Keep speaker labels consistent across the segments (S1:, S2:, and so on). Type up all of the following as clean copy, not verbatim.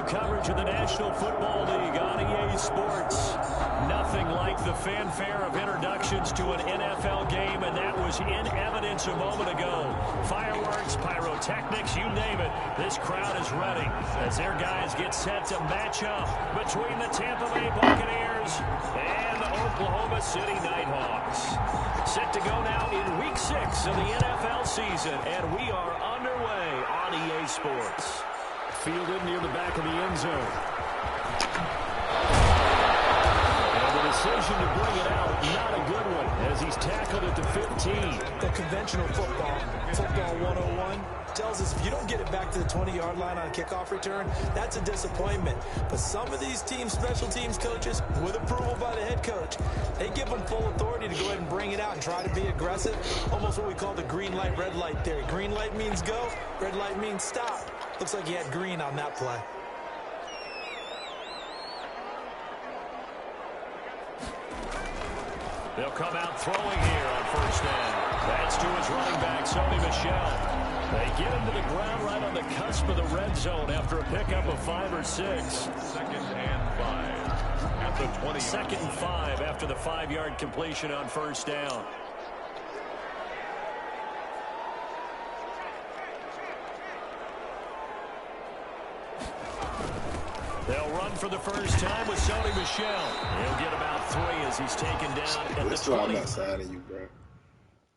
S1: you coverage of the National Football League on EA Sports. Nothing like the fanfare of introductions to an NFL game, and that was in evidence a moment ago. Fireworks, pyrotechnics, you name it. This crowd is ready as their guys get set to match up between the Tampa Bay Buccaneers and the Oklahoma City Nighthawks. Set to go now in Week 6 of the NFL season, and we are underway on EA Sports. Fielded near the back of the end zone. And the decision to bring it out, not a good one, as he's tackled at the 15.
S2: The conventional football 101, tells us if you don't get it back to the 20-yard line on a kickoff return, that's a disappointment. But some of these teams, special teams coaches, with approval by the head coach, they give them full authority to go ahead and bring it out and try to be aggressive. Almost what we call the green light, red light theory. Green light means go, red light means stop. Looks like he had green on that play.
S1: They'll come out throwing here on first down. That's to his running back, Sony Michel. They get him to the ground right on the cusp of the red zone after a pickup of 5 or 6.
S3: Second and 5 at the 20.
S1: Second and 5 after the 5-yard completion on first down. They'll run for the first time with Sony Michel. He'll get about 3 as he's taken down at
S4: That's
S1: the 20.
S4: why I'm not signing you, bro.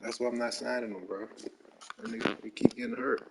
S4: That's why I'm not signing him, bro. That nigga, we keep getting hurt.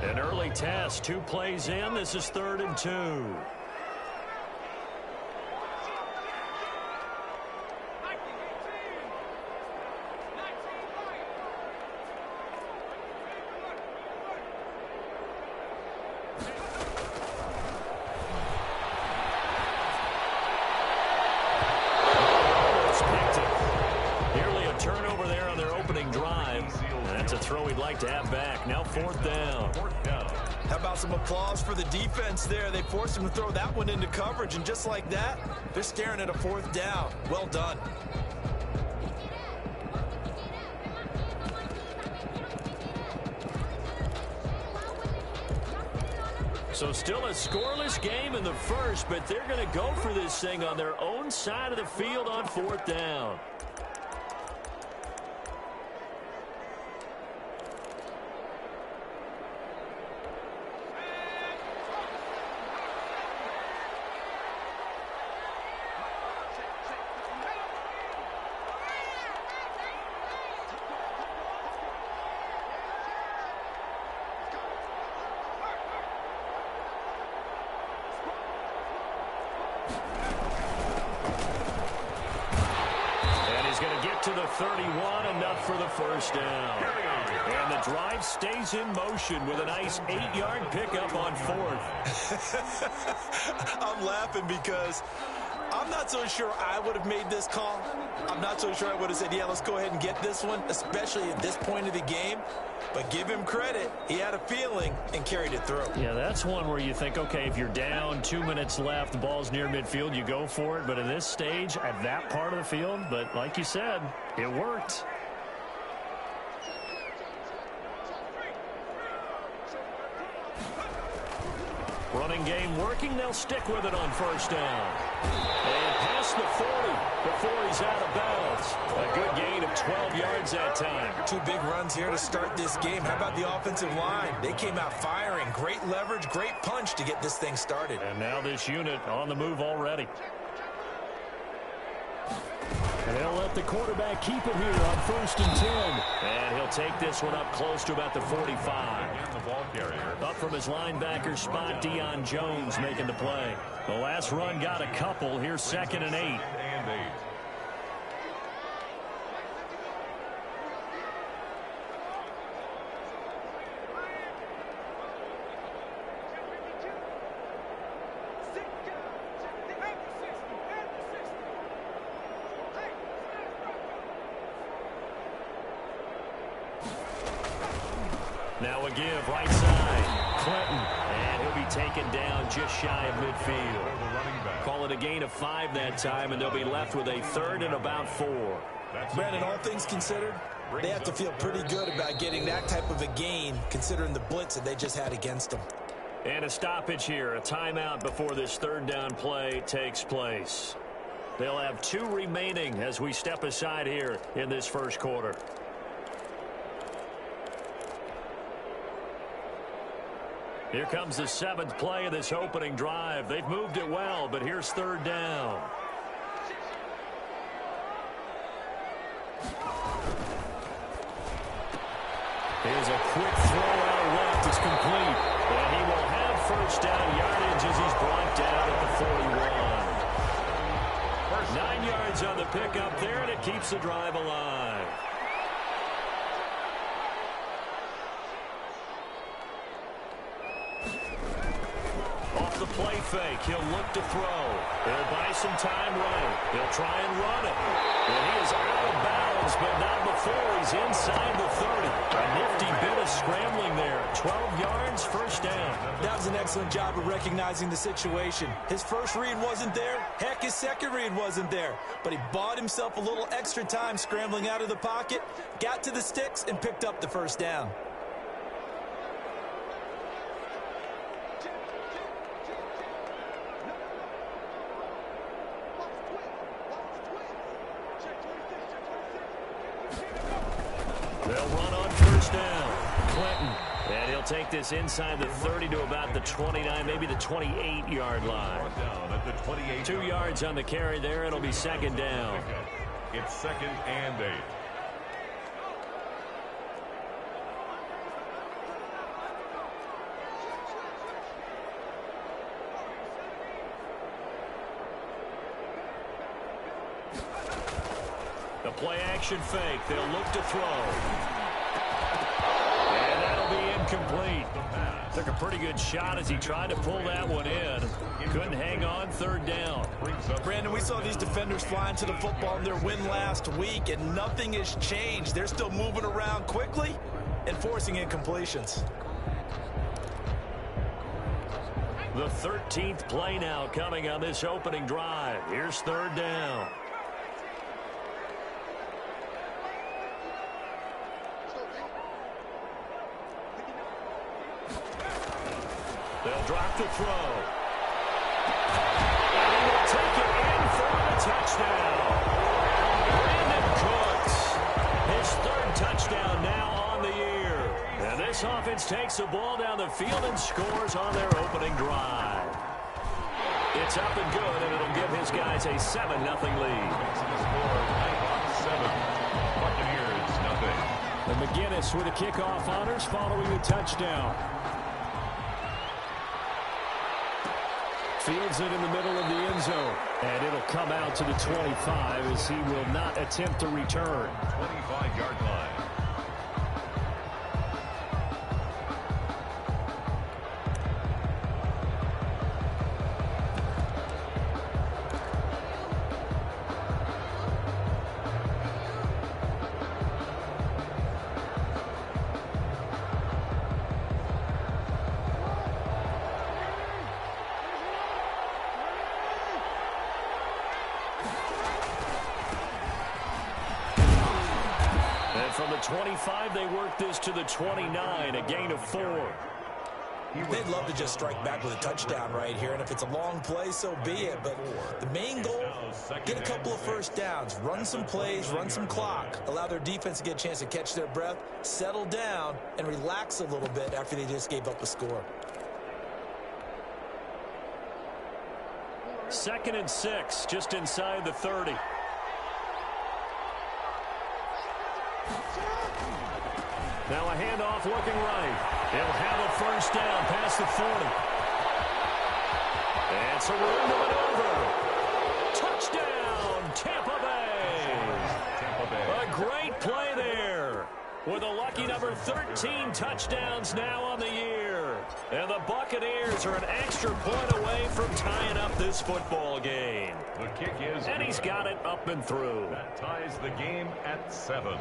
S1: An early test, 2 plays in. This is 3rd and 2. To have back. Now 4th down.
S2: How about some applause for the defense there? They forced him to throw that one into coverage, and just like that, they're staring at a 4th down. Well done.
S1: So still a scoreless game in the first, but they're going to go for this thing on their own side of the field on 4th down. To the 31, enough for the first down. And the drive stays in motion with a nice 8-yard pickup on 4th.
S2: I'm laughing because I'm not so sure I would have made this call. I'm not so sure I would have said, yeah, let's go ahead and get this one, especially at this point of the game. But give him credit. He had a feeling and carried it through.
S1: Yeah, that's one where you think, okay, if you're down, 2 minutes left, the ball's near midfield, you go for it. But at this stage, at that part of the field, but like you said, it worked. Running game working. They'll stick with it on first down. And past the 40 before he's out of bounds. A good gain of 12 yards that time.
S2: 2 big runs here to start this game. How about the offensive line? They came out firing. Great leverage, great punch to get this thing started.
S1: And now this unit on the move already. And they'll let the quarterback keep it here on 1st and 10. And he'll take this one up close to about the 45.
S3: And the ball carrier.
S1: Up from his linebacker spot, Deion Jones making the play. The last run got a couple. Here's 2nd and 8.
S3: And 8.
S1: Now a give, right side, Clinton, and he'll be taken down just shy of midfield. Call it a gain of 5 that time, and they'll be left with a 3rd and about 4.
S2: Brandon, all things considered, they have to feel pretty good about getting that type of a gain, considering the blitz that they just had against them.
S1: And a stoppage here, a timeout before this 3rd down play takes place. They'll have 2 remaining as we step aside here in this 1st quarter. Here comes the 7th play of this opening drive. They've moved it well, but here's 3rd down. Here's a quick throw out left. It's complete. And he will have 1st down yardage as he's brought down at the 41. 9 yards on the pickup there, and it keeps the drive alive. Off the play fake, he'll look to throw. He'll buy some time running. He'll try and run it. And he is out of bounds, but not before he's inside the 30. A nifty bit of scrambling there. 12 yards, 1st down.
S2: That was an excellent job of recognizing the situation. His first read wasn't there. Heck, his second read wasn't there. But he bought himself a little extra time scrambling out of the pocket, got to the sticks, and picked up the 1st down.
S1: They'll run on 1st down. Clinton. And he'll take this inside the 30 to about the 29, maybe the 28-yard line.
S3: Down at the 28.
S1: 2 yards on the carry there. It'll be 2nd down.
S3: It's 2nd and 8.
S1: The play-action fake. They'll look to throw. And that'll be incomplete. Took a pretty good shot as he tried to pull that one in. Couldn't hang on, 3rd down.
S2: Brandon, we saw these defenders flying to the football in their win last week, and nothing has changed. They're still moving around quickly and forcing incompletions.
S1: The 13th play now coming on this opening drive. Here's 3rd down. They'll drop the throw. And he will take it in for a touchdown. Brandon Cooks, his 3rd touchdown now on the year. And this offense takes the ball down the field and scores on their opening drive. It's up and good, and it'll give his guys a 7-0 lead.
S3: The score, 7. Buccaneers, nothing.
S1: And McGinnis with the kickoff honors following the touchdown. Fields it in the middle of the end zone. And it'll come out to the 25 as he will not attempt to return.
S3: 25-yard line.
S1: From the 25, they work this to the 29, a gain of 4.
S2: They'd love to just strike back with a touchdown right here, and if it's a long play, so be it. But the main goal, get a couple of 1st downs, run some plays, run some clock, allow their defense to get a chance to catch their breath, settle down, and relax a little bit after they just gave up a score.
S1: 2nd and 6, just inside the 30. Now a handoff looking right. They'll have a first down past the 40. And it's a run to maneuver. Touchdown, Tampa Bay. A great play there. With a lucky number 13 touchdowns now on the year. And the Buccaneers are an extra point away from tying up this football game.
S3: The kick is
S1: and he's got it up and through.
S3: That ties the game at 7.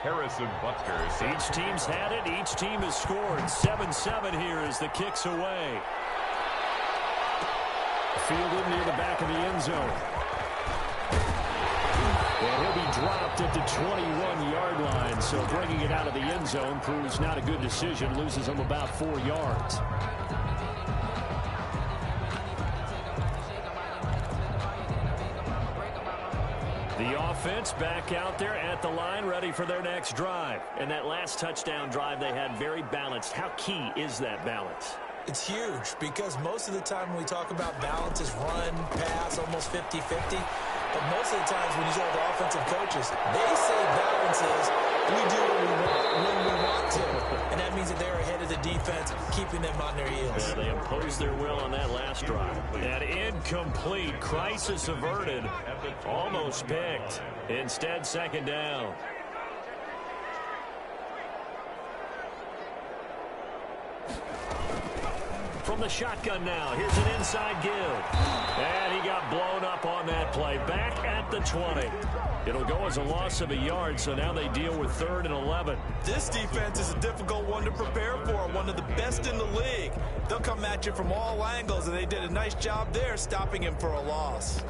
S3: Harrison Butker.
S1: Each team's had it. Each team has scored. 7-7 here as the kick's away. Fielded near the back of the end zone. And he'll be dropped at the 21-yard line. So bringing it out of the end zone proves not a good decision. Loses him about 4 yards. The offense back out there at the line, ready for their next drive. And that last touchdown drive they had very balanced. How key is that balance?
S2: It's huge because most of the time when we talk about balance is run, pass, almost 50-50. But most of the times when you talk to offensive coaches, they say balance is we do what we want when we want to. And that means that they're ahead of the defense, keeping them on their heels.
S1: Yeah, they imposed their will on that last drive. That incomplete, crisis averted, almost picked. Instead, second down. From the shotgun now, here's an inside give. And he got blown up on that play. Back at the 20. It'll go as a loss of a yard, so now they deal with 3rd and 11.
S2: This defense is a difficult one to prepare for, one of the best in the league. They'll come at you from all angles, and they did a nice job there stopping him for a loss.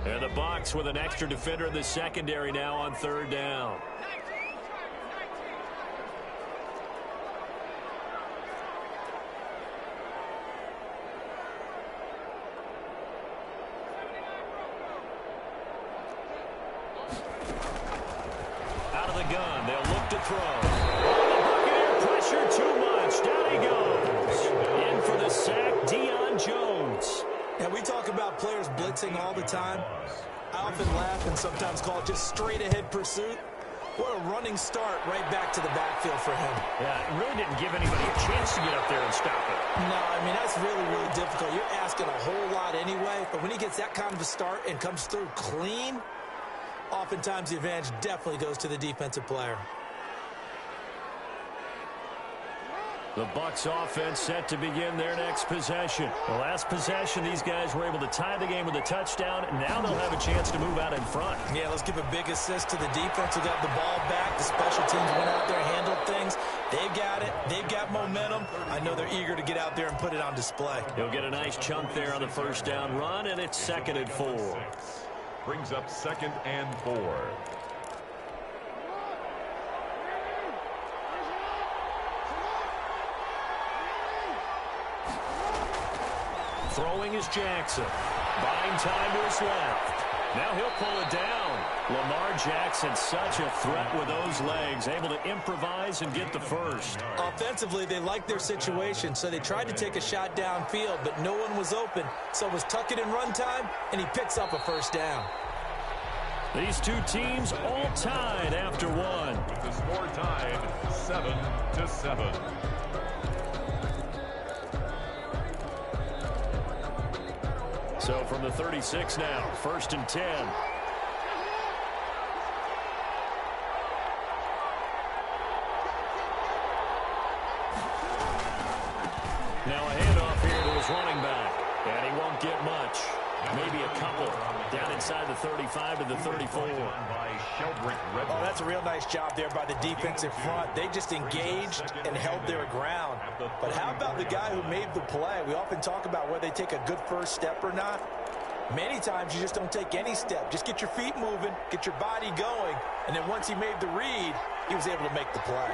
S1: And the Bucs with an extra defender in the secondary now on 3rd down. Out of the gun, they'll look to throw. Oh, the Buccaneer pressure too much. Down he goes. In for the sack, Jones.
S2: And we talk about players blitzing all the time. I often laugh and sometimes call it just straight-ahead pursuit. What a running start right back to the backfield for him.
S1: Yeah, it really didn't give anybody a chance to get up there and stop it.
S2: No, I mean, that's really, really difficult. You're asking a whole lot anyway, but when he gets that kind of a start and comes through clean, oftentimes the advantage definitely goes to the defensive player.
S1: The Bucs offense set to begin their next possession. The last possession, these guys were able to tie the game with a touchdown, and now they'll have a chance to move out in front.
S2: Yeah, let's give a big assist to the defense who got the ball back. The special teams went out there and handled things. They've got it. They've got momentum. I know they're eager to get out there and put it on display.
S1: He'll get a nice chunk there on the first down run, and it's 2nd and 4.
S3: Brings up 2nd and 4.
S1: Throwing is Jackson. Buying time to his left. Now he'll pull it down. Lamar Jackson, such a threat with those legs, able to improvise and get the first.
S2: Offensively, they liked their situation, so they tried to take a shot downfield, but no one was open. So it was tuck it in run time, and he picks up a first down.
S1: These two teams all tied after one.
S3: With the score tied 7-7.
S1: So from the 36 now, 1st and 10. Now a handoff here to his running back. And he won't get much. Maybe a couple. Down inside the 35 to the 34.
S2: Oh, that's a real nice job there by the defensive front. They just engaged and held their ground. But how about the guy who made the play? We often talk about whether they take a good first step or not. Many times you just don't take any step. Just get your feet moving, get your body going, and then once he made the read, he was able to make the play.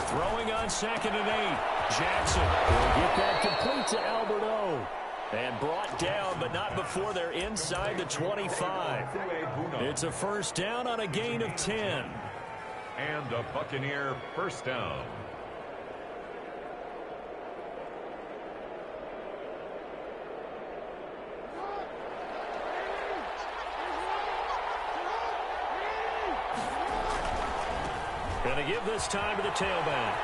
S1: Throwing on 2nd and 8. Jackson will get that complete to Alberto. And brought down, but not before they're inside the 25. It's a first down on a gain of 10.
S3: And a Buccaneer first down.
S1: give this time to the tailback.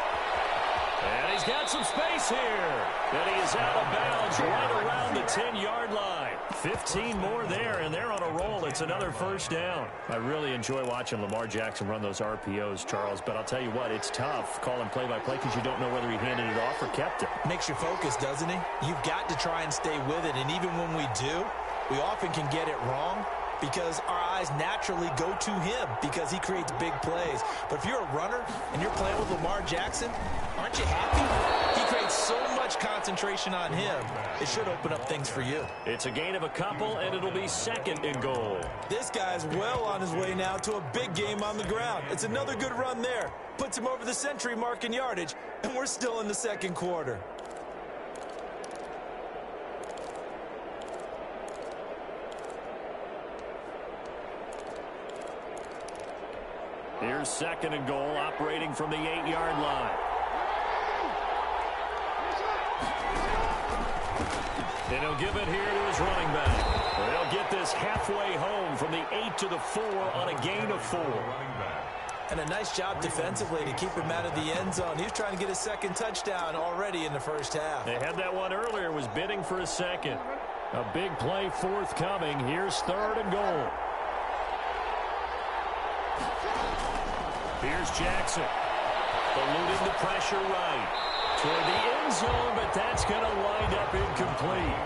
S1: And he's got some space here. And he is out of bounds right around the 10-yard line. 15 more there, and they're on a roll. It's another first down. I really enjoy watching Lamar Jackson run those RPOs, Charles, but I'll tell you what, it's tough calling play-by-play because you don't know whether he handed it off or kept it.
S2: Makes you focus, doesn't he? You've got to try and stay with it, and even when we do, we often can get it wrong because our eyes naturally go to him because he creates big plays. But if you're a runner and you're playing with Lamar Jackson, aren't you happy? He creates so much concentration on him. It should open up things for you.
S1: It's a gain of a couple, and it'll be second and goal.
S2: This guy's well on his way now to a big game on the ground. It's another good run there. Puts him over the century mark in yardage, and we're still in the second quarter.
S1: Here's second and goal, operating from the 8-yard line. And he'll give it here to his running back. They'll get this halfway home from the 8 to the 4 on a gain of 4.
S2: And a nice job defensively to keep him out of the end zone. He was trying to get his second touchdown already in the first half.
S1: They had that one earlier, was bidding for a second. A big play forthcoming. Here's third and goal. Here's Jackson. Eluding the pressure right. Toward the end zone, but that's going to wind up incomplete.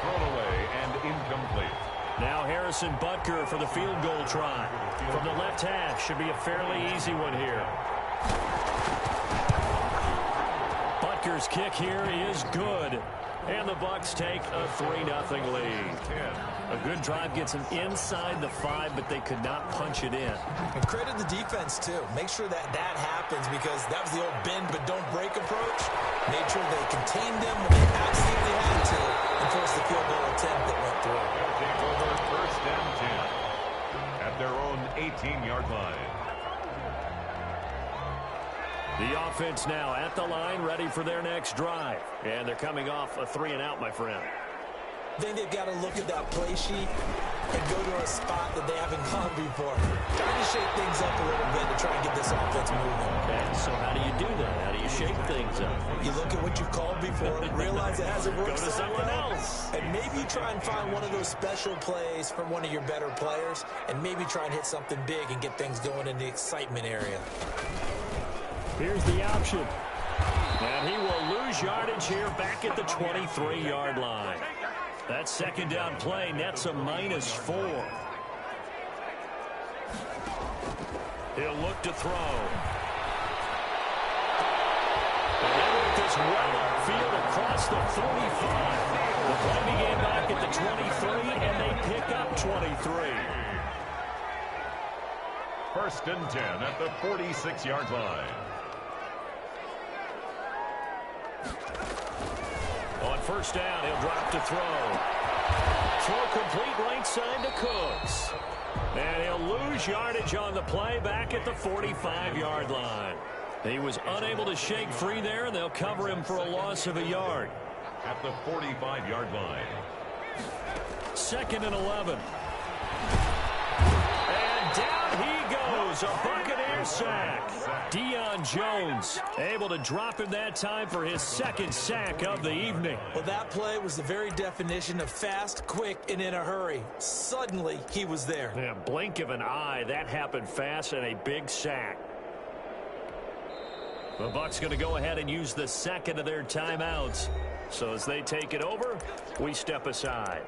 S3: Thrown away and incomplete.
S1: Now Harrison Butker for the field goal try. From the left half, should be a fairly easy one here. Butker's kick here is good. And the Bucs take a 3-0 lead. A good drive gets them inside the 5, but they could not punch it in.
S2: And credit the defense, too. Make sure that happens because that was the old bend but don't break approach. Made sure they contained them when they absolutely had to and forced the field goal attempt that went through.
S3: They'll take over first and 10 at their own 18-yard line.
S1: The offense now at the line, ready for their next drive. And they're coming off a 3-and-out, my friend.
S2: I think they've got to look at that play sheet and go to a spot that they haven't gone before. Trying to shake things up a little bit to try and get this offense moving.
S1: Okay, so how do you do that? How do you shake things up?
S2: You look at what you've called before, realize it hasn't worked.
S1: Go to someone else.
S2: And maybe you try and find one of those special plays from one of your better players, and maybe try and hit something big and get things going in the excitement area.
S1: Here's the option. And he will lose yardage here back at the 23-yard line. That second down play nets a -4. He'll look to throw. And they make this well upfield across the 45. The play began back at the 23, and they pick up 23.
S3: First and 10 at the 46-yard line.
S1: On first down, he'll drop to throw. Throw complete right side to Cooks. And he'll lose yardage on the play back at the 45-yard line. He was unable to shake free there, and they'll cover him for a loss of a yard.
S3: At the 45-yard line.
S1: Second and 11. And down he goes. A Buccaneer sack. Deion Jones able to drop him that time for his second sack of the evening.
S2: Well, that play was the very definition of fast, quick, and in a hurry. Suddenly, he was there.
S1: Yeah, blink of an eye. That happened fast and a big sack. The Bucs going to go ahead and use the second of their timeouts. So as they take it over, we step aside.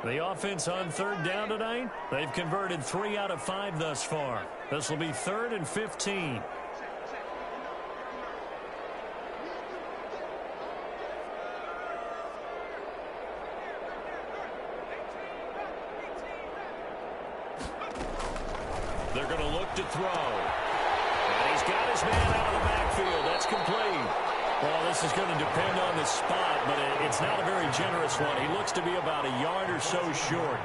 S1: The offense on third down tonight, they've converted 3 out of 5 thus far. This will be 3rd and 15. They're going to look to throw. And he's got his man out of the backfield. That's complete. Well, this is going to depend on the spot, but it's not a very generous one. He looks to be about a yard or so short.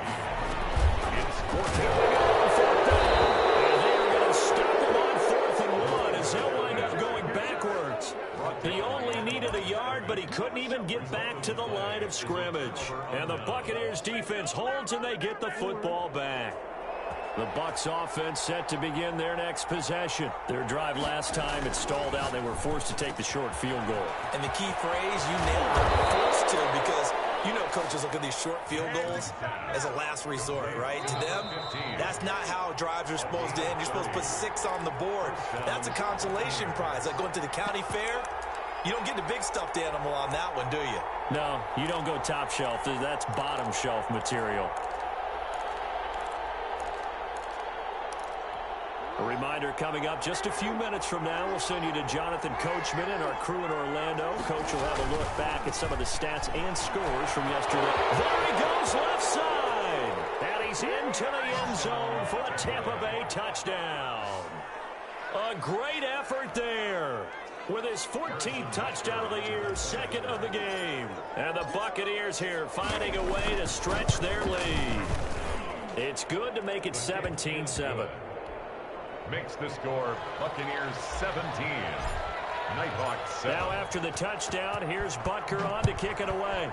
S3: It's 4th
S1: Here we go on 4th down. And they are going to start yard, but he couldn't even get back to the line of scrimmage. And the Buccaneers defense holds, and they get the football back. The Bucs offense set to begin their next possession. Their drive last time, it stalled out. They were forced to take the short field goal.
S2: And the key phrase, you nailed it, forced to, because you know coaches look at these short field goals as a last resort, right? To them, that's not how drives are supposed to end. You're supposed to put 6 on the board. That's a consolation prize. Like going to the county fair, you don't get the big stuffed animal on that one, do you?
S1: No, you don't go top shelf. That's bottom shelf material. A reminder coming up just a few minutes from now. We'll send you to Jonathan Coachman and our crew in Orlando. Coach will have a look back at some of the stats and scores from yesterday. There he goes, left side. And he's into the end zone for a Tampa Bay touchdown. A great effort there. With his 14th touchdown of the year, second of the game. And the Buccaneers here finding a way to stretch their lead. It's good to make it 17-7.
S3: Makes the score Buccaneers 17. Nighthawks 7.
S1: Now after the touchdown, here's Butker on to kick it away.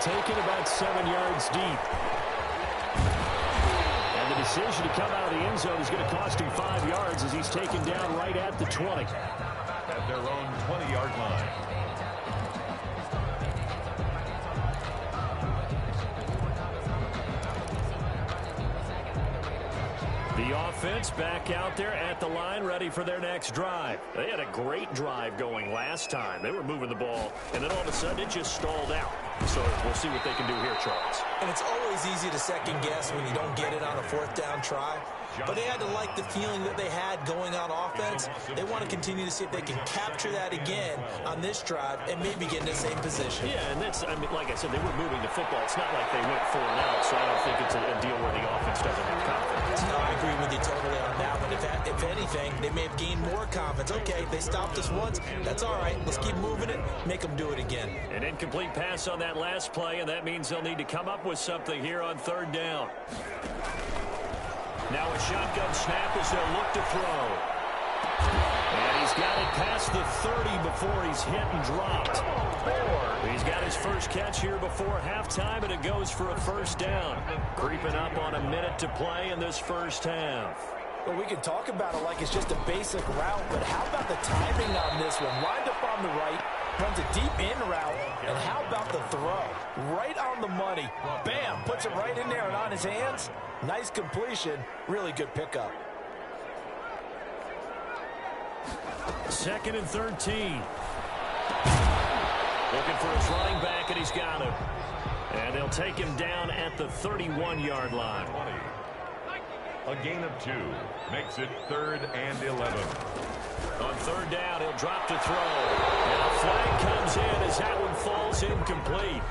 S1: Taken about 7 yards deep. And the decision to come out of the end zone is going to cost him 5 yards as he's taken down right at the 20.
S3: At their own 20-yard line.
S1: The offense back out there at the line, ready for their next drive. They had a great drive going last time. They were moving the ball, and then all of a sudden it just stalled out. So we'll see what they can do here, Charles.
S2: And it's always easy to second guess when you don't get it on a 4th down try. But they had to like the feeling that they had going on offense. They want to continue to see if they can capture that again on this drive and maybe get in the same position.
S1: Yeah, and that's, I mean, like I said, they were moving the football. It's not like they went 4 and out, so I don't think it's a deal where the offense doesn't have confidence.
S2: No, I agree with you totally on that one. If anything, they may have gained more confidence. Okay, they stopped us once. That's all right. Let's keep moving it. Make them do it again.
S1: An incomplete pass on that last play, and that means they'll need to come up with something here on 3rd down. Now a shotgun snap as they'll look to throw. And he's got it past the 30 before he's hit and dropped. He's got his first catch here before halftime, and it goes for a 1st down. Creeping up on a minute to play in this first half.
S2: Well, we can talk about it like it's just a basic route, but how about the timing on this one? Lined up on the right, runs a deep in route, and how about the throw? Right on the money. Bam, puts it right in there and on his hands. Nice completion, really good pickup.
S1: 2nd and 13. Looking for his running back, and he's got him. And they'll take him down at the 31-yard line.
S3: A gain of 2 makes it 3rd and 11.
S1: On 3rd down, he'll drop to throw. And a flag comes in as that one falls incomplete.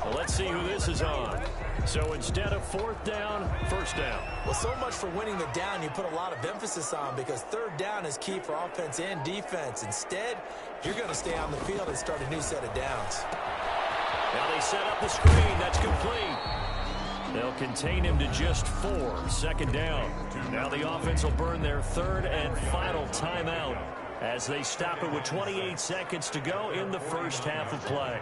S1: Well, let's see who this is on. So instead of 4th down, 1st down.
S2: Well, so much for winning the down you put a lot of emphasis on, because 3rd down is key for offense and defense. Instead, you're going to stay on the field and start a new set of downs.
S1: Now they set up the screen. That's complete. They'll contain him to just 4. 2nd down. Now the offense will burn their 3rd and final timeout as they stop it with 28 seconds to go in the first half of play.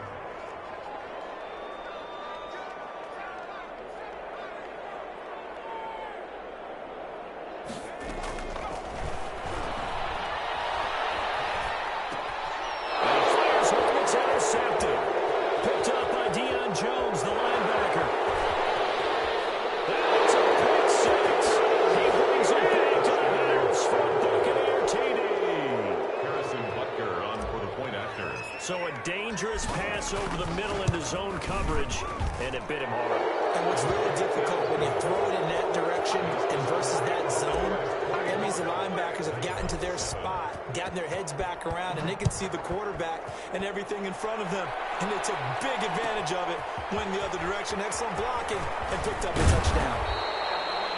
S1: So a dangerous pass over the middle into zone coverage, and it bit him hard.
S2: And what's really difficult when you throw it in that direction and versus that zone, that means the linebackers have gotten to their spot, gotten their heads back around, and they can see the quarterback and everything in front of them. And they took big advantage of it, went the other direction, excellent blocking, and picked up a touchdown.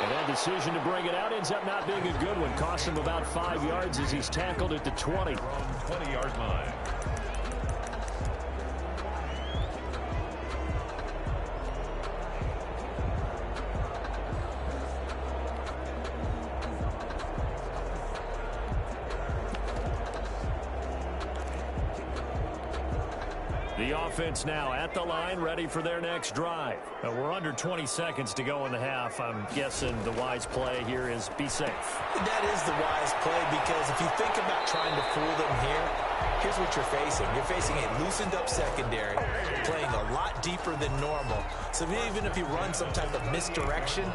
S1: And that decision to bring it out ends up not being a good one. Cost him about 5 yards as he's tackled at the 20.
S3: 20-yard line.
S1: The offense now at the line, ready for their next drive. We're under 20 seconds to go in the half. I'm guessing the wise play here is be safe.
S2: That is the wise play, because if you think about trying to fool them here, here's what you're facing. You're facing a loosened up secondary, playing a lot deeper than normal. So even if you run some type of misdirection,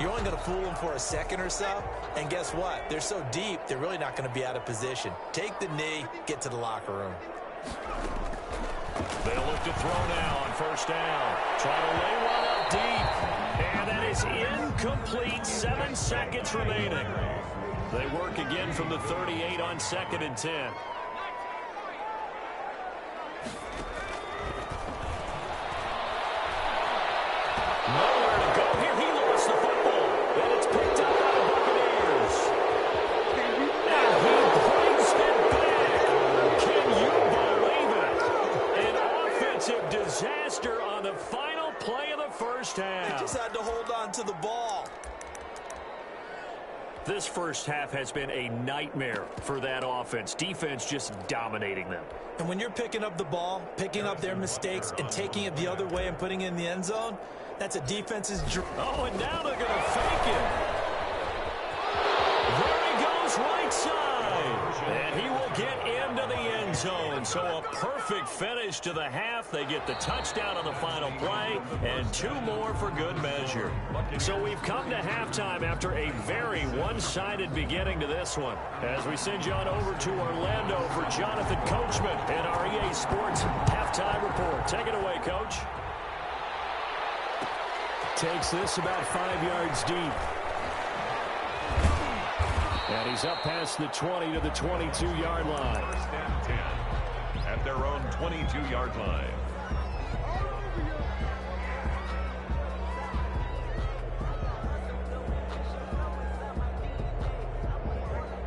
S2: you're only going to fool them for a second or so. And guess what? They're so deep, they're really not going to be out of position. Take the knee, get to the locker room.
S1: They'll look to throw now on first down. Try to lay one up deep. And that is incomplete. 7 seconds remaining. They work again from the 38 on 2nd and 10. Nowhere to go here. He lost the football. And it's picked up by the Buccaneers. And he brings it back. Can you believe it? An offensive disaster on the final play of the first half.
S2: They just had to hold on to the ball.
S1: This first half has been a nightmare for that offense. Defense just dominating them.
S2: And when you're picking up the ball, picking up their mistakes, and taking it the other way and putting it in the end zone, that's a defense's dream.
S1: Oh, and now they're going to fake it. There he goes right side. And he will get into the end zone. So a perfect finish to the half. They get the touchdown on the final play, and 2 more for good measure. So we've come to halftime after a very one-sided beginning to this one. As we send you on over to Orlando for Jonathan Coachman and our EA Sports halftime report. Take it away, Coach. Takes this about 5 yards deep. And he's up past the 20 to the 22-yard line.
S3: First and 10 at their own 22-yard line.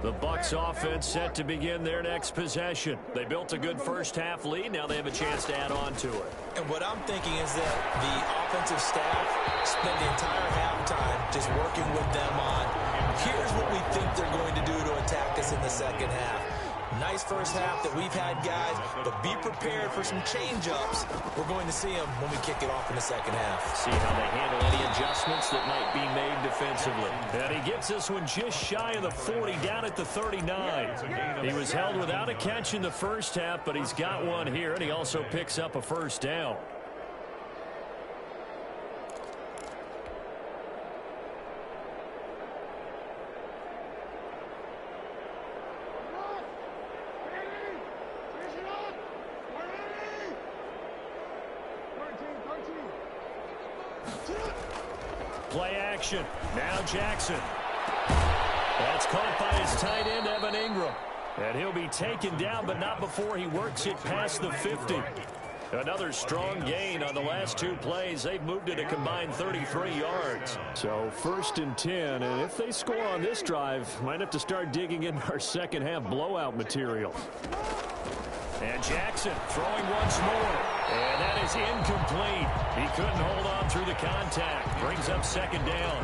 S1: The Bucs offense set to begin their next possession. They built a good first half lead. Now they have a chance to add on to it.
S2: And what I'm thinking is that the offensive staff spent the entire halftime just working with them on, here's what we think they're going to do to attack us in the second half. Nice first half that we've had, guys, but be prepared for some change-ups. We're going to see them when we kick it off in the second half.
S1: See how they handle any adjustments that might be made defensively. And he gets this one just shy of the 40, down at the 39. He was held without a catch in the first half, but he's got one here, and he also picks up a first down. Play action. Now Jackson. That's caught by his tight end, Evan Ingram. And he'll be taken down, but not before he works it past the 50. Another strong gain on the last 2 plays. They've moved it a combined 33 yards. So 1st and 10, and if they score on this drive, might have to start digging in our second half blowout material. And Jackson throwing once more. And that is incomplete. He couldn't hold on through the contact. Brings up 2nd down.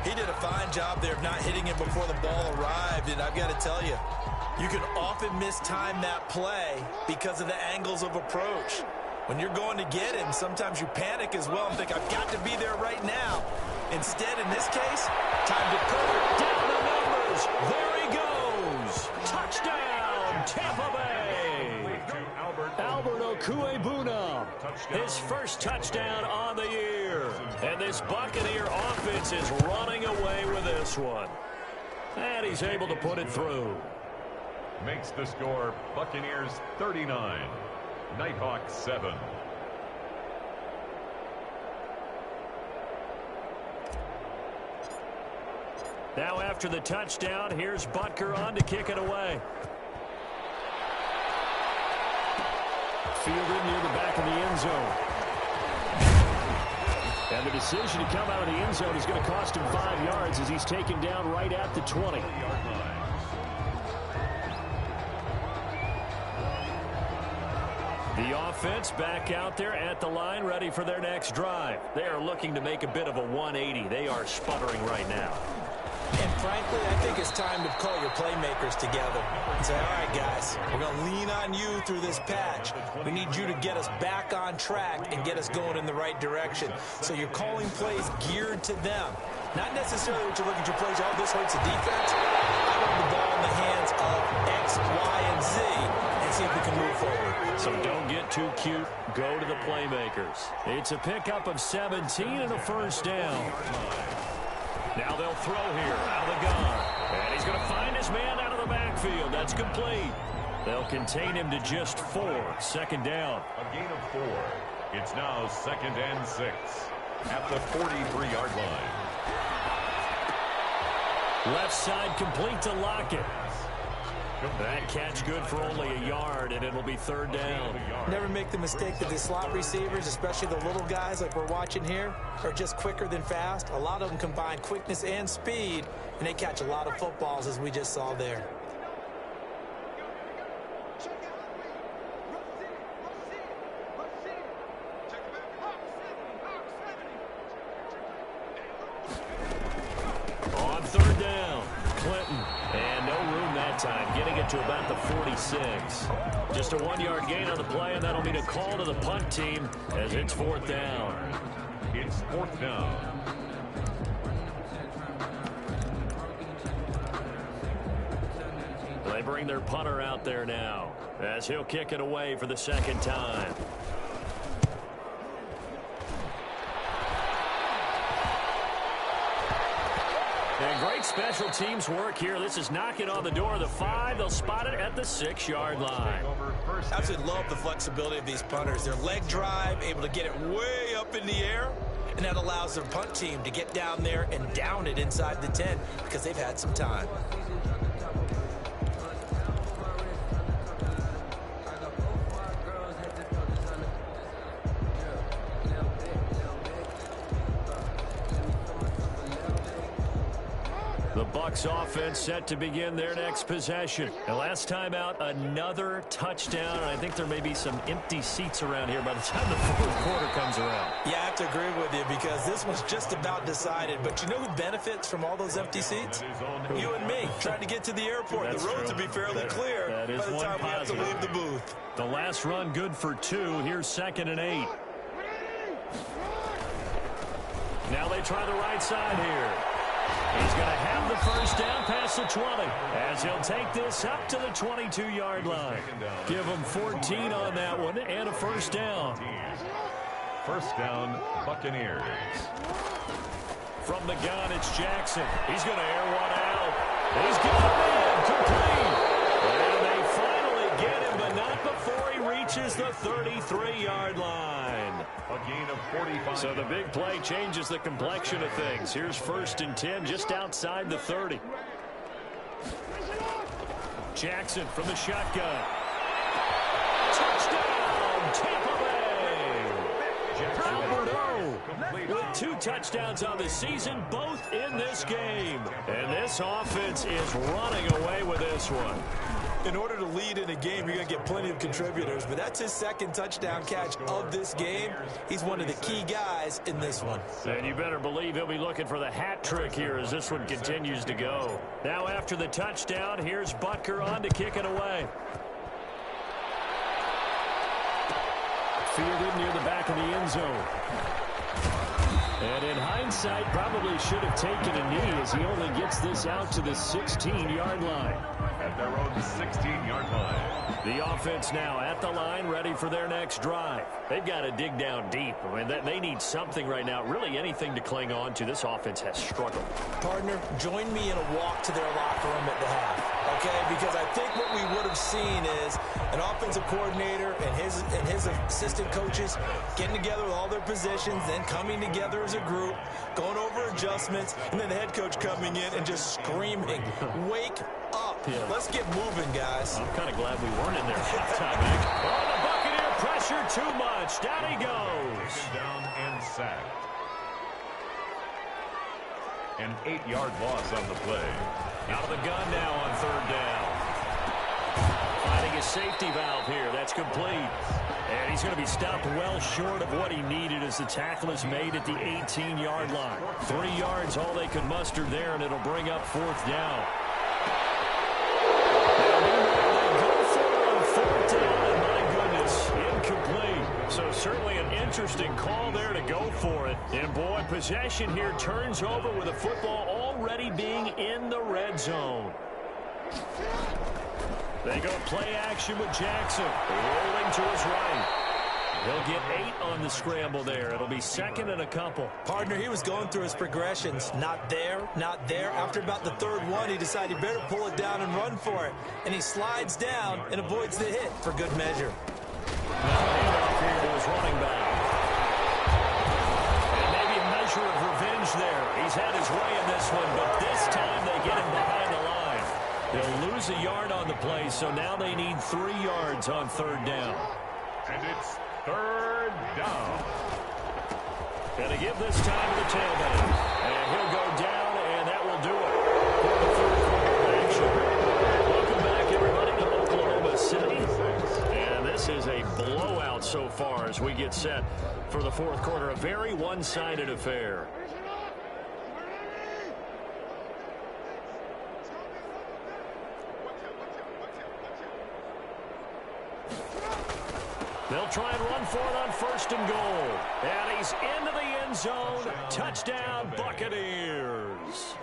S2: He did a fine job there of not hitting it before the ball arrived. And I've got to tell you, you can often mistime that play because of the angles of approach. When you're going to get him, sometimes you panic as well and think, I've got to be there right now. Instead, in this case, time to cover.
S1: Down the numbers. There he goes. Touchdown, Tampa Bay. Albert Okuebuna, his first touchdown on the year. And this Buccaneer offense is running away with this one. And he's able to put it through.
S3: Makes the score Buccaneers 39, Nighthawks 7.
S1: Now after the touchdown, here's Butker on to kick it away. Fielded near the back of the end zone. And the decision to come out of the end zone is going to cost him 5 yards as he's taken down right at the 20. The offense back out there at the line, ready for their next drive. They are looking to make a bit of a 180. They are sputtering right now.
S2: And frankly, I think it's time to call your playmakers together and say, all right, guys, we're going to lean on you through this patch. We need you to get us back on track and get us going in the right direction. So you're calling plays geared to them. Not necessarily what you look at your plays, oh, this hurts the defense. I want the ball in the hands of X, Y, and Z and see if we can move forward.
S1: So don't get too cute. Go to the playmakers. It's a pickup of 17 and a first down. Now they'll throw here out of the gun. And he's going to find his man out of the backfield. That's complete. They'll contain him to just 4. Second down.
S3: A gain of 4. It's now 2nd and 6 at the 43-yard line.
S1: Left side complete to Lockett. That catch good for only a yard, and it'll be 3rd down.
S2: Never make the mistake that the slot receivers, especially the little guys like we're watching here, are just quicker than fast. A lot of them combine quickness and speed, and they catch a lot of footballs, as we just saw there.
S1: On 3rd down, Clinton. And no room that time, getting it to about the 46. Just a 1-yard gain on the play, and that'll mean a call to the punt team as it's 4th down.
S3: It's 4th down.
S1: They bring their punter out there now as he'll kick it away for the 2nd time. And great special teams work here. This is knocking on the door of the 5. They'll spot it at the 6-yard line.
S2: I absolutely love the flexibility of these punters. Their leg drive, able to get it way up in the air, and that allows their punt team to get down there and down it inside the 10 because they've had some time.
S1: The Bucs offense set to begin their next possession. And last time out, another touchdown. And I think there may be some empty seats around here by the time the 4th quarter comes around.
S2: Yeah, I have to agree with you because this was just about decided. But you know who benefits from all those empty seats? You and me, trying to get to the airport. The roads will be fairly clear by the time we have to leave the booth.
S1: The last run good for 2. Here's 2nd and 8. Now they try the right side here. He's going to have the first down past the 20 as he'll take this up to the 22-yard line. Give him 14 on that one and a first down.
S3: First down, Buccaneers.
S1: From the gun, it's Jackson. He's going to air one out. He's got him in, complete. And they finally get him, but not before he reaches the 33-yard line.
S3: A gain of 45.
S1: So the big play changes the complexion of things. Here's 1st and 10 just outside the 30. Jackson from the shotgun. Touchdown, Tampa Bay. Alberto with 2 touchdowns on the season, both in this game. And this offense is running away with this one.
S2: In order to lead in a game, you're going to get plenty of contributors, but that's his 2nd touchdown catch of this game. He's one of the key guys in this one.
S1: And you better believe he'll be looking for the hat trick here as this one continues to go. Now after the touchdown, here's Butker on to kick it away. Fielded near the back of the end zone. And in hindsight, probably should have taken a knee as he only gets this out to the 16-yard line.
S3: At their own 16-yard line.
S1: The offense now at the line, ready for their next drive. They've got to dig down deep. I mean, they need something right now, really anything to cling on to. This offense has struggled.
S2: Partner, join me in a walk to their locker room at the half, okay? Because I think what we would have seen is an offensive coordinator and his assistant coaches getting together with all their positions, then coming together as a group, going over adjustments, and then the head coach coming in and just screaming, wake up. Yeah. Let's get moving, guys.
S1: I'm kind of glad we weren't in there halftime. Oh, the Buccaneer pressure too much. Down he goes.
S3: Down and sacked. An 8-yard loss on the play.
S1: Out of the gun now on 3rd down. Finding a safety valve here. That's complete. And he's going to be stopped well short of what he needed as the tackle is made at the 18-yard line. 3 yards, all they could muster there, and it'll bring up 4th down. So certainly an interesting call there to go for it. And boy, possession here turns over with the football already being in the red zone. They go play action with Jackson. Rolling to his right. He'll get 8 on the scramble there. It'll be 2nd and a couple.
S2: Partner, he was going through his progressions. Not there, not there. After about the 3rd one, he decided he better pull it down and run for it. And he slides down and avoids the hit for good measure.
S1: His running back. And maybe a measure of revenge there. He's had his way in this one, but this time they get him behind the line. They'll lose a yard on the play, so now they need 3 yards on 3rd down.
S3: And it's 3rd down.
S1: And to give this time to the tailback. And he'll go down, and that will do it for the 3rd quarter action. Welcome back, everybody, to Oklahoma City. This is a blowout so far as we get set for the 4th quarter. A very one-sided affair. They'll try and run for it on 1st and goal. And he's into the end zone. Touchdown, Buccaneers.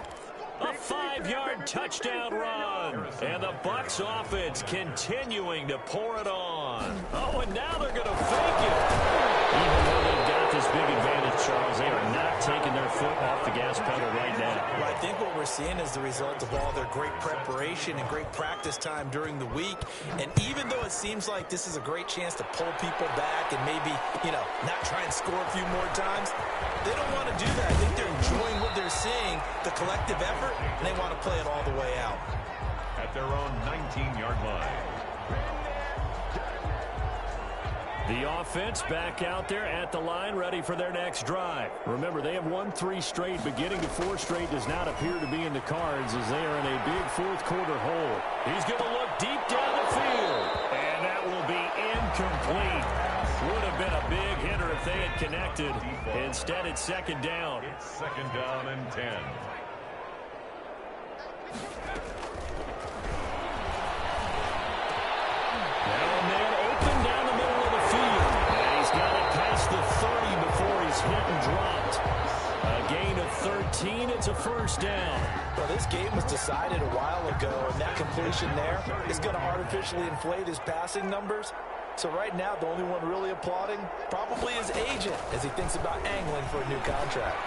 S1: A 5-yard touchdown run. And the Bucs offense continuing to pour it on. Oh, and now they're going to fake it. Even though they've got this big advantage, Charles, they are not taking their foot off the gas pedal right now.
S2: Well, I think what we're seeing is the result of all their great preparation and great practice time during the week. And even though it seems like this is a great chance to pull people back and maybe, not try and score a few more times, they don't want to do that. I think they're enjoying what they're seeing, the collective effort, and they want to play it all the way out.
S3: At their own 19-yard line.
S1: The offense back out there at the line, ready for their next drive. Remember, they have won 3 straight, but getting to 4 straight does not appear to be in the cards as they are in a big 4th quarter hole. He's going to look deep down the field, and that will be incomplete. Would have been a big hitter if they had connected. Instead, it's 2nd down.
S3: It's 2nd down and 10.
S1: Now a man open down the middle of the field. And he's got it past the 30 before he's hit and dropped. A gain of 13. It's a 1st down.
S2: Well, this game was decided a while ago, and that completion there is going to artificially inflate his passing numbers. So right now, the only one really applauding probably his agent as he thinks about angling for a new contract.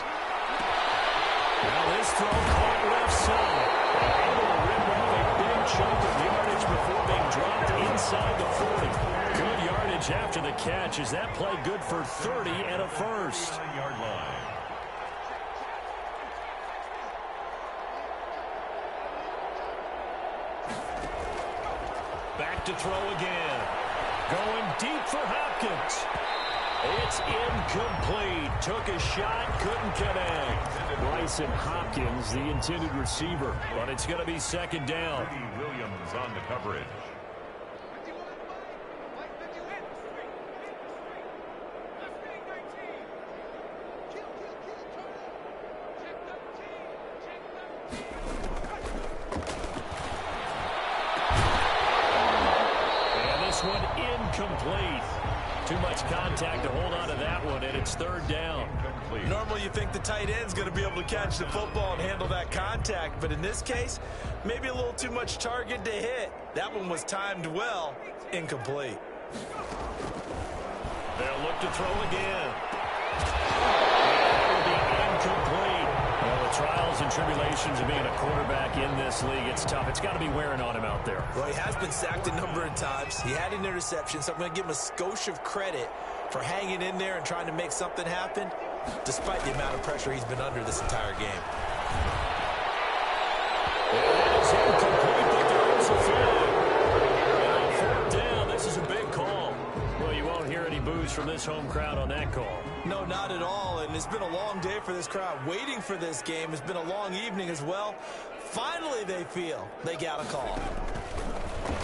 S1: Now this throw caught left side. Able to rip off a big chunk of yardage before being dropped inside the 40. Good yardage after the catch. Is that play good for 30 and a 1st?
S3: Yard line.
S1: Back to throw again. Going deep for Hopkins. It's incomplete. Took a shot, couldn't connect. Bryson Hopkins, the intended receiver, but it's going to be 2nd down.
S3: Williams on the coverage.
S1: And this one incomplete. Too much contact to hold on to that one, and it's 3rd down.
S2: Normally you think the tight end's going to be able to catch the football and handle that contact, but in this case, maybe a little too much target to hit. That one was timed well. Incomplete.
S1: They'll look to throw again. That will be incomplete. Well, the trials and tribulations of being a quarterback in this league, it's tough. It's got to be wearing on him out there.
S2: Well, he has been sacked a number of times. He had an interception, so I'm going to give him a skosh of credit for hanging in there and trying to make something happen, despite the amount of pressure he's been under this entire game.
S1: It is incomplete, but there is a flag. And 4th down, this is a big call. Well, you won't hear any boos from this home crowd on that call.
S2: No, not at all, and it's been a long day for this crowd. Waiting for this game. It's been a long evening as well. Finally, they feel they got a call.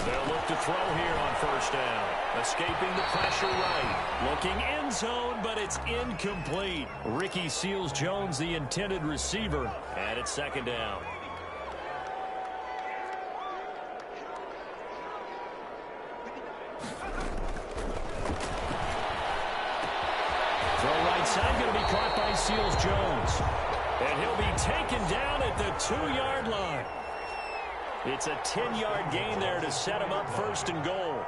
S1: They'll look to throw here on first down. Escaping the pressure right. Looking end zone, but it's incomplete. Ricky Seals-Jones, the intended receiver, and it's second down. Throw right side going to be caught by Seals-Jones. And he'll be taken down at the 2-yard line. It's a 10-yard gain there to set him up first and goal.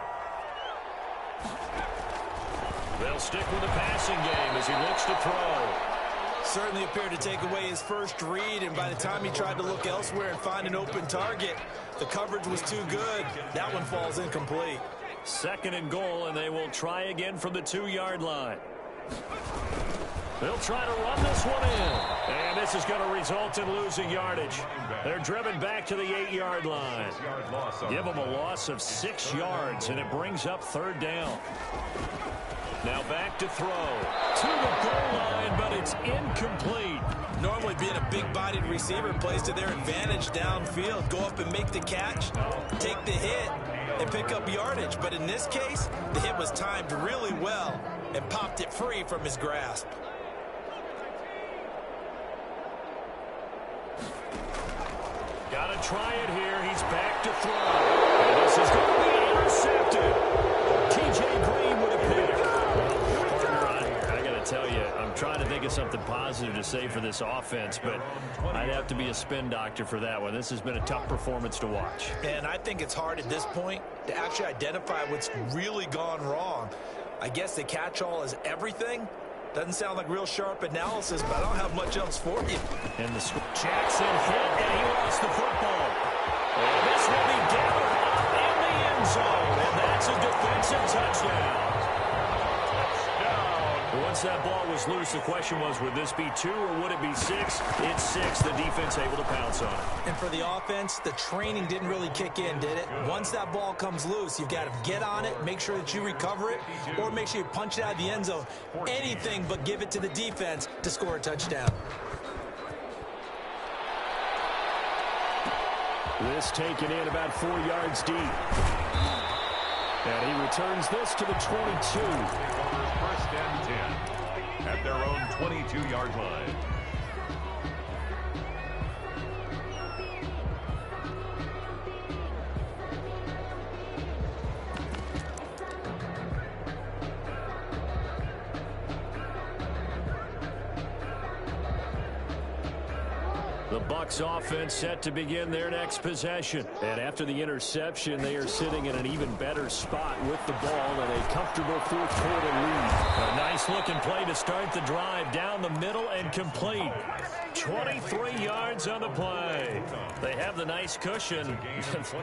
S1: They'll stick with the passing game as he looks to throw.
S2: Certainly appeared to take away his first read, and by the time he tried to look elsewhere and find an open target, the coverage was too good. That one falls incomplete.
S1: Second and goal, and they will try again from the 2-yard line. They'll try to run this one in. And this is going to result in losing yardage. They're driven back to the 8-yard line. Give them a loss of 6 yards, and it brings up third down. Now back to throw. To the goal line, but it's incomplete.
S2: Normally being a big-bodied receiver plays to their advantage downfield. Go up and make the catch, take the hit, and pick up yardage. But in this case, the hit was timed really well and popped it free from his grasp.
S1: Got to try it here. He's back to throw. And this is going to be intercepted. T.J. Green with a pick. Partner, I got to tell you, I'm trying to think of something positive to say for this offense, but I'd have to be a spin doctor for that one. This has been a tough performance to watch.
S2: And I think it's hard at this point to actually identify what's really gone wrong. I guess the catch-all is everything. Doesn't sound like real sharp analysis, but I don't have much else for you.
S1: And the Jackson hit, and he lost the football. And this will be gathered up in the end zone, and that's a defensive touchdown. Once that ball was loose, the question was, would this be 2 or would it be 6? It's 6. The defense able to pounce on it.
S2: And for the offense, the training didn't really kick in, did it? Once that ball comes loose, you've got to get on it, make sure that you recover it, or make sure you punch it out of the end zone. Anything but give it to the defense to score a touchdown.
S1: This taken in about 4 yards deep. And he returns this to the 22.
S3: First and 10 at their own 22-yard line.
S1: The Bucs offense set to begin their next possession. And after the interception, they are sitting in an even better spot with the ball and a comfortable fourth-quarter lead. A nice-looking play to start the drive down the middle and complete. 23 yards on the play. They have the nice cushion.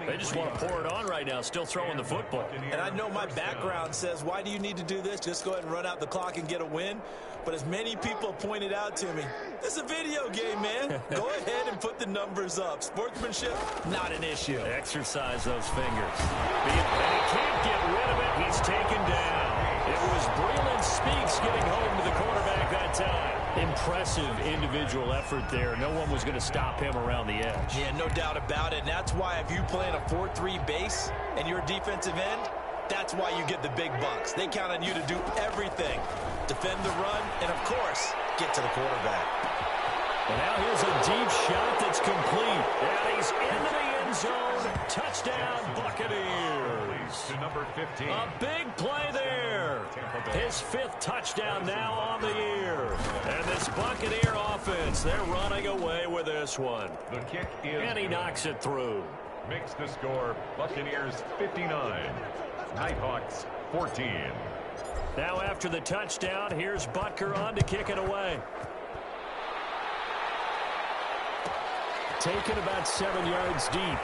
S1: They just want to pour it on right now, still throwing the football.
S2: And I know my background says, why do you need to do this? Just go ahead and run out the clock and get a win. But as many people pointed out to me, it's a video game, man. Go ahead and put the numbers up. Sportsmanship, not an issue.
S1: Exercise those fingers. And he can't get rid of it. He's taken down. It was Breland Speaks getting home to the quarterback that time. Impressive individual effort there. No one was going to stop him around the edge.
S2: Yeah, no doubt about it. And that's why if you play in a 4-3 base and you're a defensive end, that's why you get the big bucks. They count on you to do everything. Defend the run, and of course, get to the quarterback.
S1: And now here's a deep shot that's complete. And he's into the end zone. Touchdown, Buccaneers.
S3: To number 15.
S1: A big play there. His 5th touchdown now on the year. And this Buccaneer offense, they're running away with this one.
S3: The kick is
S1: And he knocks it through.
S3: Makes the score Buccaneers 59. Nighthawks 14.
S1: Now after the touchdown, here's Butker on to kick it away. Taken about 7 yards deep.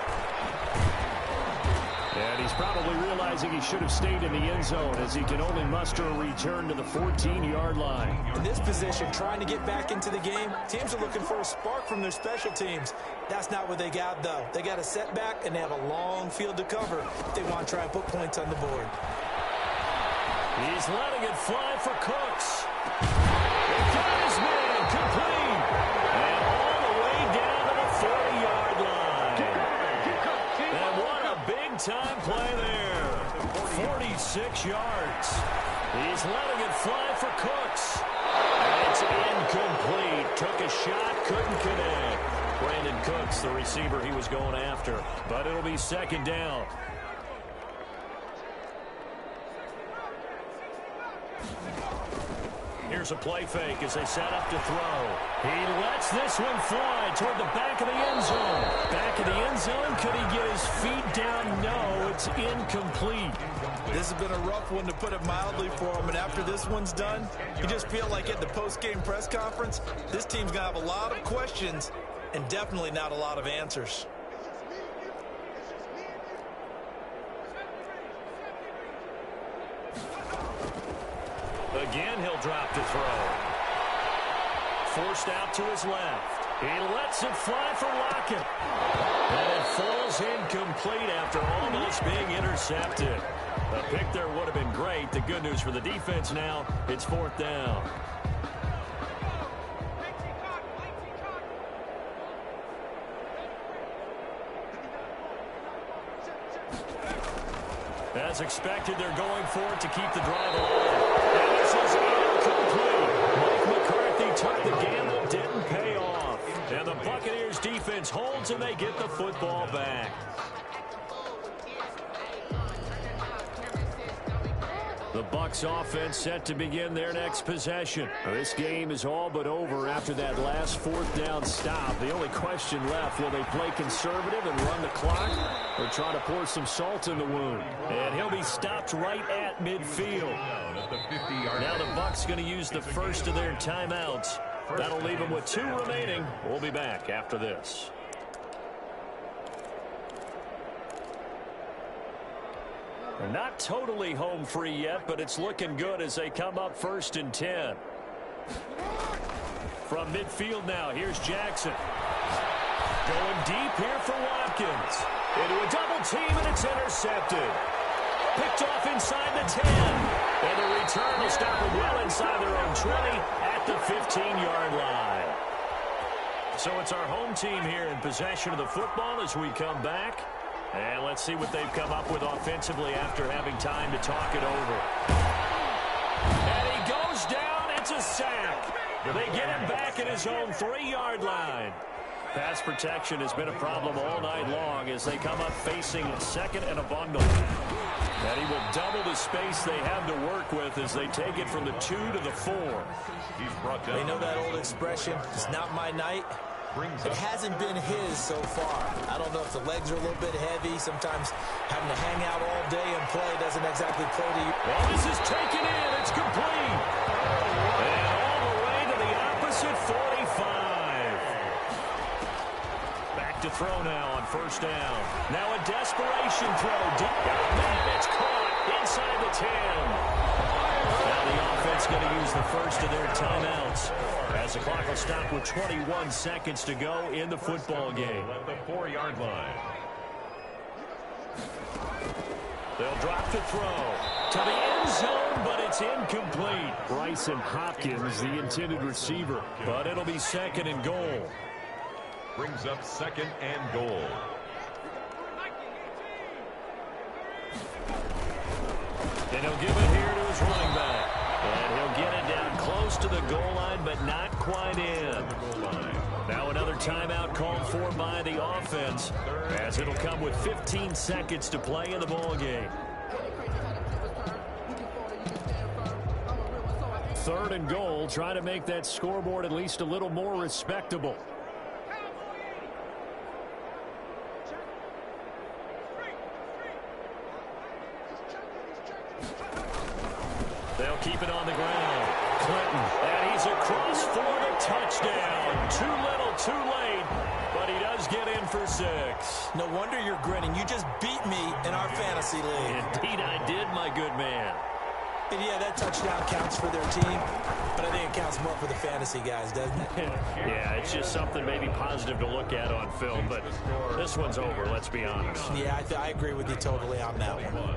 S1: And he's probably realizing he should have stayed in the end zone as he can only muster a return to the 14-yard line.
S2: In this position, trying to get back into the game, teams are looking for a spark from their special teams. That's not what they got, though. They got a setback, and they have a long field to cover if they want to try and put points on the board.
S1: He's letting it fly for Cooks. He got his man complete. And all the way down to the 40-yard line. And what a big Big-time play there. 46 yards. He's letting it fly for Cooks. And it's incomplete. Took a shot, couldn't connect. Brandon Cooks, the receiver he was going after. But it'll be second down. Here's a play fake as they set up to throw. He lets this one fly toward the back of the end zone. Back of the end zone. Could he get his feet down? No, it's incomplete.
S2: This has been a rough one, to put it mildly, for him. And after this one's done, you just feel like at the post-game press conference, this team's going to have a lot of questions and definitely not a lot of answers.
S1: Again, he'll drop to throw. Forced out to his left. He lets it fly for Lockett. And it falls incomplete after almost being intercepted. A pick there would have been great. The good news for the defense now, it's fourth down. As expected, they're going for it to keep the drive alive. And this is incomplete. Mike McCarthy took the gamble, didn't pay off. And the Buccaneers defense holds, and they get the football back. The Bucs offense set to begin their next possession. This game is all but over after that last fourth down stop. The only question left, will they play conservative and run the clock or try to pour some salt in the wound? And he'll be stopped right at midfield. Now the Bucs going to use the first of their timeouts. That'll leave them with 2 remaining. We'll be back after this. They're not totally home free yet, but it's looking good as they come up 1st and 10. From midfield now, here's Jackson. Going deep here for Watkins. Into a double team, and it's intercepted. Picked off inside the 10. And the return will stop them well inside their own 20 at the 15-yard line. So it's our home team here in possession of the football as we come back. And let's see what they've come up with offensively after having time to talk it over. And he goes down. It's a sack. They get him back at his own 3-yard line. Pass protection has been a problem all night long as they come up facing second and a bundle. And he will double the space they have to work with as they take it from the 2 to the 4.
S2: He's brought down. They know that old expression, it's not my night. It hasn't been his so far. I don't know if the legs are a little bit heavy. Sometimes having to hang out all day and play doesn't exactly play to you.
S1: Well, this is taken in. It's complete. And all the way to the opposite 45. Back to throw now on 1st down. Now a desperation throw. Man, it's caught inside the 10. Now the offense going to use the first of their timeouts as the clock will stop with 21 seconds to go in the football game.
S3: At the 4-yard line.
S1: They'll drop the throw to the end zone, but it's incomplete.
S5: Bryson Hopkins, the intended receiver.
S1: But it'll be 2nd and goal.
S3: Brings up 2nd and goal.
S1: And he'll give it here to his running back. And he'll get it down close to the goal line, but not quite in. Now another timeout called for by the offense, as it'll come with 15 seconds to play in the ball game.
S5: 3rd and goal, trying to make that scoreboard at least a little more respectable.
S1: They'll keep it on the ground. Clinton, and he's across for the touchdown. Too little, too late, but he does get in for 6.
S2: No wonder you're grinning. You just beat me in our fantasy league.
S1: Indeed I did, my good man.
S2: And yeah, that touchdown counts for their team, but I think it counts more for the fantasy guys, doesn't it?
S1: Yeah, it's just something maybe positive to look at on film, but this one's over, let's be honest.
S2: Yeah, I agree with you totally on that one.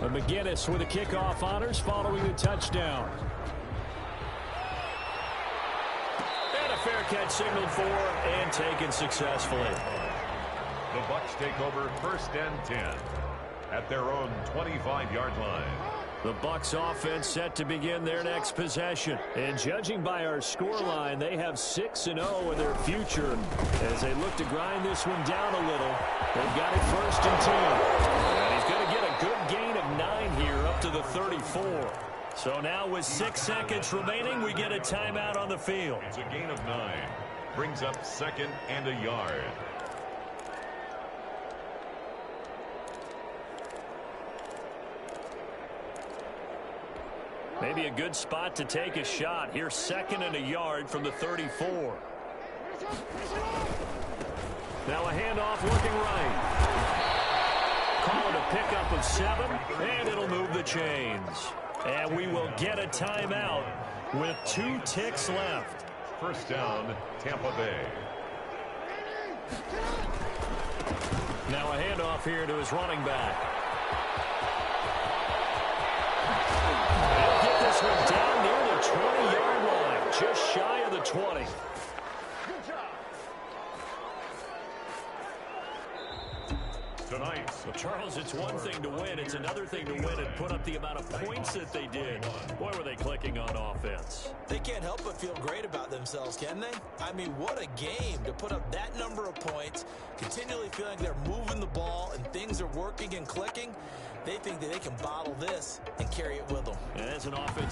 S5: And McGinnis with the kickoff honors following the touchdown.
S1: And a fair catch signaled for and taken successfully.
S3: The Bucs take over 1st and 10 at their own 25-yard line.
S5: The Bucs offense set to begin their next possession. And judging by our scoreline, they have 6-0 in their future. As they look to grind this one down a little, they've got it 1st and 10. And he's going to get a good gain of 9 here up to the 34. So now with 6 seconds remaining, we get a timeout on the field.
S3: It's a gain of 9. Brings up 2nd and a yard.
S5: Maybe a good spot to take a shot. Here's 2nd and a yard from the 34. Now a handoff working right. Call it a pickup of 7, and it'll move the chains. And we will get a timeout with 2 ticks left.
S3: 1st down, Tampa Bay.
S5: Now a handoff here to his running back. They'll get this one down near the 20-yard line, just shy of the 20.
S3: Tonight,
S5: Well, Charles, it's one thing to win. It's another thing to win and put up the amount of points that they did. Boy, were they clicking on offense.
S2: They can't help but feel great about themselves, can they? I mean, what a game to put up that number of points, continually feeling they're moving the ball and things are working and clicking. They think that they can bottle this and carry it with them.
S5: And as an offense